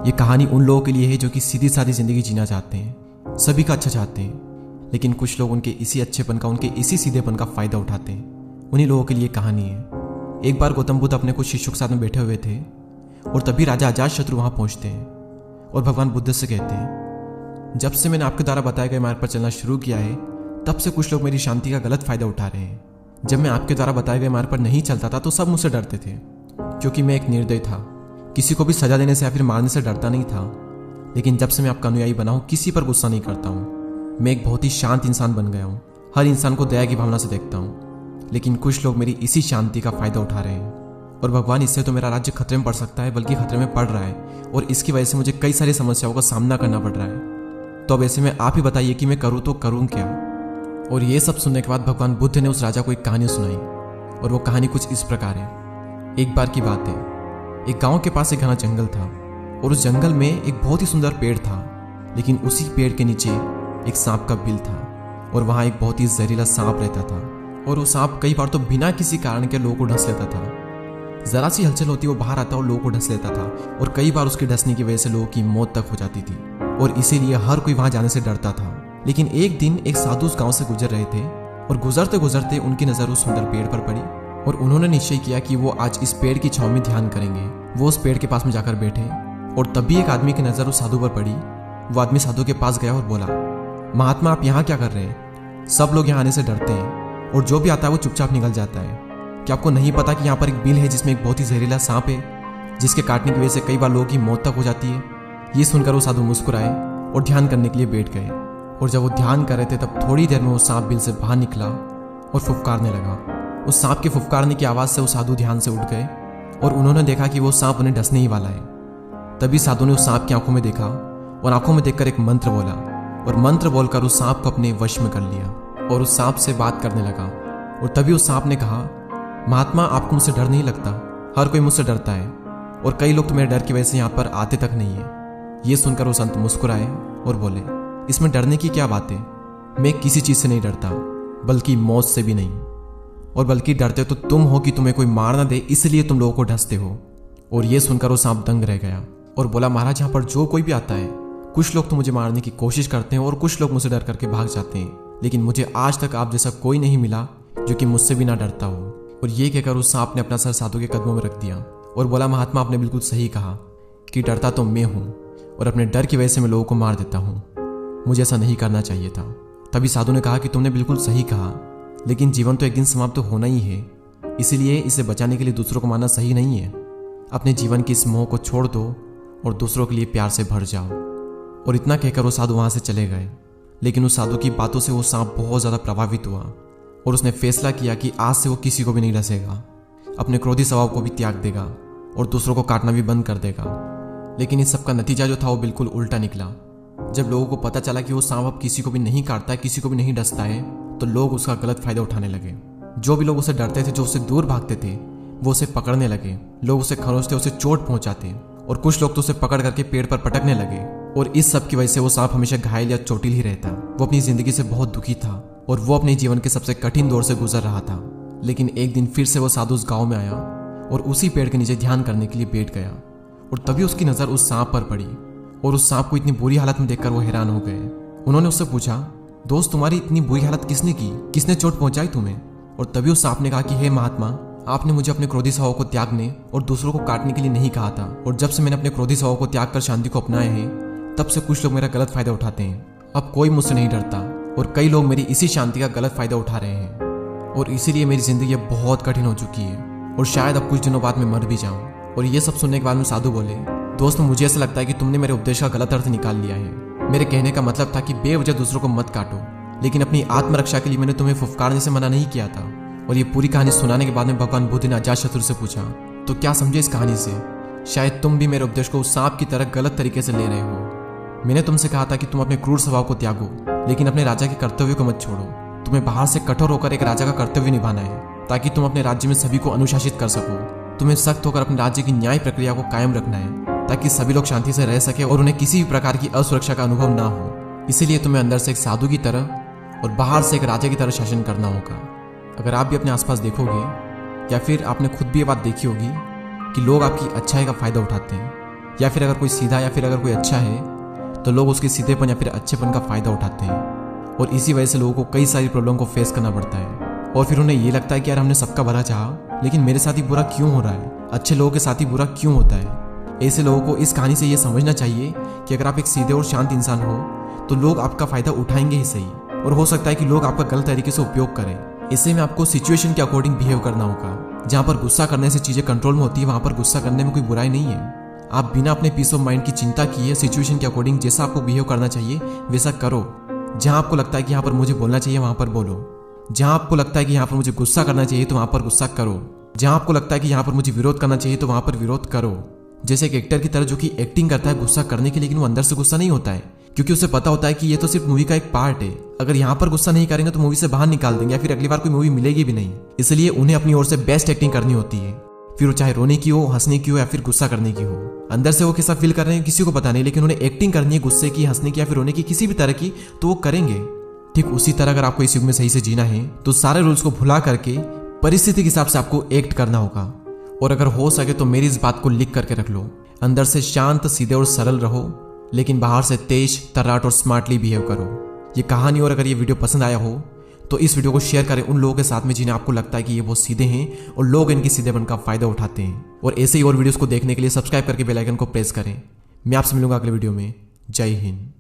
ये कहानी उन लोगों के लिए है जो कि सीधी सादी जिंदगी जीना चाहते हैं, सभी का अच्छा चाहते हैं, लेकिन कुछ लोग उनके इसी अच्छेपन का, उनके इसी सीधेपन का फायदा उठाते हैं। उन्हीं लोगों के लिए कहानी है। एक बार गौतम बुद्ध अपने कुछ शिष्यों के साथ में बैठे हुए थे और तभी राजा अजातशत्रु वहां पहुंचते हैं और भगवान बुद्ध से कहते हैं, जब से मैंने आपके द्वारा बताए गए मार्ग पर चलना शुरू किया है तब से कुछ लोग मेरी शांति का गलत फायदा उठा रहे हैं। जब मैं आपके द्वारा बताए गए मार्ग पर नहीं चलता था तो सब मुझसे डरते थे, क्योंकि मैं एक निर्दयी था, किसी को भी सजा देने से या फिर मारने से डरता नहीं था। लेकिन जब से मैं आपका अनुयायी बना हूं, किसी पर गुस्सा नहीं करता हूं। मैं एक बहुत ही शांत इंसान बन गया हूं, हर इंसान को दया की भावना से देखता हूं। लेकिन कुछ लोग मेरी इसी शांति का फायदा उठा रहे हैं और भगवान, इससे तो मेरा राज्य खतरे में पड़ सकता है, बल्कि खतरे में पड़ रहा है और इसकी वजह से मुझे कई सारी समस्याओं का सामना करना पड़ रहा है। तो अब ऐसे में आप ही बताइए कि मैं करूँ तो करूँ क्या। और ये सब सुनने के बाद भगवान बुद्ध ने उस राजा को एक कहानी सुनाई और वो कहानी कुछ इस प्रकार है। एक बार की बात है, एक गांव के पास एक घना जंगल था और उस जंगल में एक बहुत ही सुंदर पेड़ था, लेकिन उसी पेड़ के नीचे एक सांप का बिल था और वहां एक बहुत ही जहरीला सांप रहता था और वो सांप कई बार तो बिना किसी कारण के लोगों को डस लेता था। जरा सी हलचल होती वो बाहर आता और लोगों को डस लेता था और कई बार उसके डसने की वजह से लोगों की मौत तक हो जाती थी और इसीलिए हर कोई वहां जाने से डरता था। लेकिन एक दिन एक साधु उस गांव से गुजर रहे थे और गुजरते गुजरते उनकी नजर उस सुंदर पेड़ पर पड़ी और उन्होंने निश्चय किया कि वो आज इस पेड़ की छांव में ध्यान करेंगे। वो उस पेड़ के पास में जाकर बैठे और तभी एक आदमी की नजर उस साधु पर पड़ी। वो आदमी साधु के पास गया और बोला, महात्मा आप यहाँ क्या कर रहे हैं? सब लोग यहाँ आने से डरते हैं और जो भी आता है वो चुपचाप निकल जाता है। क्या आपको नहीं पता कि यहाँ पर एक बिल है जिसमें एक बहुत ही जहरीला सांप है, जिसके काटने की वजह से कई बार लोगों की मौत तक हो जाती है? ये सुनकर वो साधु मुस्कुराए और ध्यान करने के लिए बैठ गए और जब वो ध्यान कर रहे थे तब थोड़ी देर में वो सांप बिल से बाहर निकला और फुफकारने लगा। उस सांप के फुफकारने की आवाज़ से वो साधु ध्यान से उठ गए और उन्होंने देखा कि वो सांप उन्हें डसने ही वाला है। तभी साधु ने उस सांप की आंखों में देखा और आंखों में देखकर एक मंत्र बोला और मंत्र बोलकर उस सांप को अपने वश में कर लिया और उस सांप से बात करने लगा। और तभी उस सांप ने कहा, महात्मा आपको मुझसे डर नहीं लगता? हर कोई मुझसे डरता है और कई लोग तो मेरे डर की वजह से यहाँ पर आते तक नहीं है। ये सुनकर वो संत मुस्कुराए और बोले, इसमें डरने की क्या बात है? मैं किसी चीज़ से नहीं डरता, बल्कि मौत से भी नहीं, और बल्कि डरते तो तुम हो कि तुम्हें कोई मार ना दे, इसलिए तुम लोगों को डसते हो। और ये सुनकर वो सांप दंग रह गया और बोला, महाराज यहाँ पर जो कोई भी आता है, कुछ लोग तो मुझे मारने की कोशिश करते हैं और कुछ लोग मुझसे डर करके भाग जाते हैं, लेकिन मुझे आज तक आप जैसा कोई नहीं मिला जो कि मुझसे भी ना डरता हो। और ये कहकर उस सांप ने अपना सर साधु के कदमों में रख दिया और बोला, महात्मा आपने बिल्कुल सही कहा कि डरता तो मैं हूँ और अपने डर की वजह से मैं लोगों को मार देता हूँ। मुझे ऐसा नहीं करना चाहिए था। तभी साधु ने कहा कि तुमने बिल्कुल सही कहा, लेकिन जीवन तो एक दिन समाप्त तो होना ही है, इसीलिए इसे बचाने के लिए दूसरों को मारना सही नहीं है। अपने जीवन की इस मोह को छोड़ दो और दूसरों के लिए प्यार से भर जाओ। और इतना कहकर वो साधु वहां से चले गए। लेकिन उस साधु की बातों से वो सांप बहुत ज़्यादा प्रभावित हुआ और उसने फैसला किया कि आज से वो किसी को भी नहीं डसेगा, अपने क्रोधी स्वभाव को भी त्याग देगा और दूसरों को काटना भी बंद कर देगा। लेकिन इस सब का नतीजा जो था वो बिल्कुल उल्टा निकला। जब लोगों को पता चला कि वो सांप अब किसी को भी नहीं काटता है, किसी को भी नहीं डसता है, तो लोग उसका गलत फायदा उठाने लगे। जो भी लोग उसे डरते थे, जो उससे दूर भागते थे, वो उसे पकड़ने लगे। लोग उसे खरोचते, उसे चोट पहुंचाते और कुछ लोग तो उसे पकड़ करके पेड़ पर पटकने लगे। और इस सब की वजह से वो सांप हमेशा घायल या चोटिल ही रहता। वो अपनी जिंदगी से बहुत दुखी था और वो अपने जीवन के सबसे कठिन दौर से गुजर रहा था। लेकिन एक दिन फिर से वो साधु उस गाँव में आया और उसी पेड़ के नीचे ध्यान करने के लिए बैठ गया और तभी उसकी नज़र उस सांप पर पड़ी और उस सांप को इतनी बुरी हालत में देखकर वो हैरान हो गए। उन्होंने उससे पूछा, दोस्त तुम्हारी इतनी बुरी हालत किसने की? किसने चोट पहुंचाई तुम्हें? और तभी उस सांप ने कहा कि हे महात्मा, आपने मुझे अपने क्रोधी स्वभाव को त्यागने और दूसरों को काटने के लिए नहीं कहा था, और जब से मैंने अपने क्रोधी स्वभाव को त्याग कर शांति को अपनाया है, तब से कुछ लोग मेरा गलत फायदा उठाते हैं। अब कोई मुझसे नहीं डरता और कई लोग मेरी इसी शांति का गलत फायदा उठा रहे हैं और इसीलिए मेरी जिंदगी अब बहुत कठिन हो चुकी है और शायद अब कुछ दिनों बाद मैं मर भी जाऊं। और ये सब सुनने के बाद में साधु बोले, दोस्त मुझे ऐसा लगता है कि तुमने मेरे उपदेश का गलत अर्थ निकाल लिया है। मेरे कहने का मतलब था कि बेवजह दूसरों को मत काटो, लेकिन अपनी आत्मरक्षा के लिए मैंने तुम्हें फुफकारने से मना नहीं किया था। और ये पूरी कहानी सुनाने के बाद में भगवान बुद्ध ने अजातशत्रु से पूछा, तो क्या समझे इस कहानी से? शायद तुम भी मेरे उपदेश को उस सांप की तरह गलत तरीके से ले रहे हो। मैंने तुमसे कहा था कि तुम अपने क्रूर स्वभाव को त्यागो, लेकिन अपने राजा के कर्तव्य को मत छोड़ो। तुम्हें बाहर से कठोर होकर एक राजा का कर्तव्य निभाना है ताकि तुम अपने राज्य में सभी को अनुशासित कर सको। तुम्हें सख्त होकर अपने राज्य की न्याय प्रक्रिया को कायम रखना है ताकि सभी लोग शांति से रह सके और उन्हें किसी भी प्रकार की असुरक्षा का अनुभव ना हो। इसीलिए तुम्हें अंदर से एक साधु की तरह और बाहर से एक राजा की तरह शासन करना होगा। अगर आप भी अपने आसपास देखोगे या फिर आपने खुद भी ये बात देखी होगी कि लोग आपकी अच्छाई का फायदा उठाते हैं, या फिर अगर कोई सीधा या फिर अगर कोई अच्छा है तो लोग उसके सीधेपन या फिर अच्छेपन का फ़ायदा उठाते हैं, और इसी वजह से लोगों को कई सारी प्रॉब्लम को फेस करना पड़ता है। और फिर उन्हें ये लगता है कि यार हमने सबका भला चाहा लेकिन मेरे साथ ही बुरा क्यों हो रहा है, अच्छे लोगों के साथ ही बुरा क्यों होता है। ऐसे लोगों को इस कहानी से ये समझना चाहिए कि अगर आप एक सीधे और शांत इंसान हो तो लोग आपका फ़ायदा उठाएंगे ही सही, और हो सकता है कि लोग आपका गलत तरीके से उपयोग करें। इससे में आपको सिचुएशन के अकॉर्डिंग बिहेव करना होगा। जहाँ पर गुस्सा करने से चीज़ें कंट्रोल में होती है वहाँ पर गुस्सा करने में कोई बुराई नहीं है। आप बिना अपने पीस ऑफ माइंड की चिंता किए सिचुएशन के अकॉर्डिंग जैसा आपको बिहेव करना चाहिए वैसा करो। जहाँ आपको लगता है कि यहाँ पर मुझे बोलना चाहिए वहाँ पर बोलो। जहाँ आपको लगता है कि यहाँ पर मुझे गुस्सा करना चाहिए तो वहाँ पर गुस्सा करो। जहाँ आपको लगता है कि यहाँ पर मुझे विरोध करना चाहिए तो वहाँ पर विरोध करो। जैसे एक एक्टर की तरह जो कि एक्टिंग करता है गुस्सा करने की, लेकिन वो अंदर से गुस्सा नहीं होता है क्योंकि उसे पता होता है कि ये तो सिर्फ मूवी का एक पार्ट है। अगर यहाँ पर गुस्सा नहीं करेंगे तो मूवी से बाहर निकाल देंगे या फिर अगली बार कोई मूवी मिलेगी भी नहीं। इसलिए उन्हें अपनी ओर से बेस्ट एक्टिंग करनी होती है, फिर वो चाहे रोने की हो, हंसने की हो या फिर गुस्सा करने की हो। अंदर से वो कैसा फील कर रहे हैं किसी को पता नहीं, लेकिन उन्हें एक्टिंग करनी है गुस्से की, हंसने की या फिर रोने की, किसी भी तरह की, तो वो करेंगे। ठीक उसी तरह अगर आपको इस युग में सही से जीना है तो सारे रूल्स को भुला करके परिस्थिति के हिसाब से आपको एक्ट करना होगा। और अगर हो सके तो मेरी इस बात को लिख करके रख लो, अंदर से शांत, सीधे और सरल रहो, लेकिन बाहर से तेज, तर्राट और स्मार्टली बिहेव करो। ये कहानी और अगर ये वीडियो पसंद आया हो तो इस वीडियो को शेयर करें उन लोगों के साथ में जिन्हें आपको लगता है कि ये बहुत सीधे हैं और लोग इनकी सीधेपन का फायदा उठाते हैं। और ऐसे ही और वीडियोस को देखने के लिए सब्सक्राइब करके बेल आइकन को प्रेस करें। मैं आपसे मिलूंगा अगले वीडियो में। जय हिंद।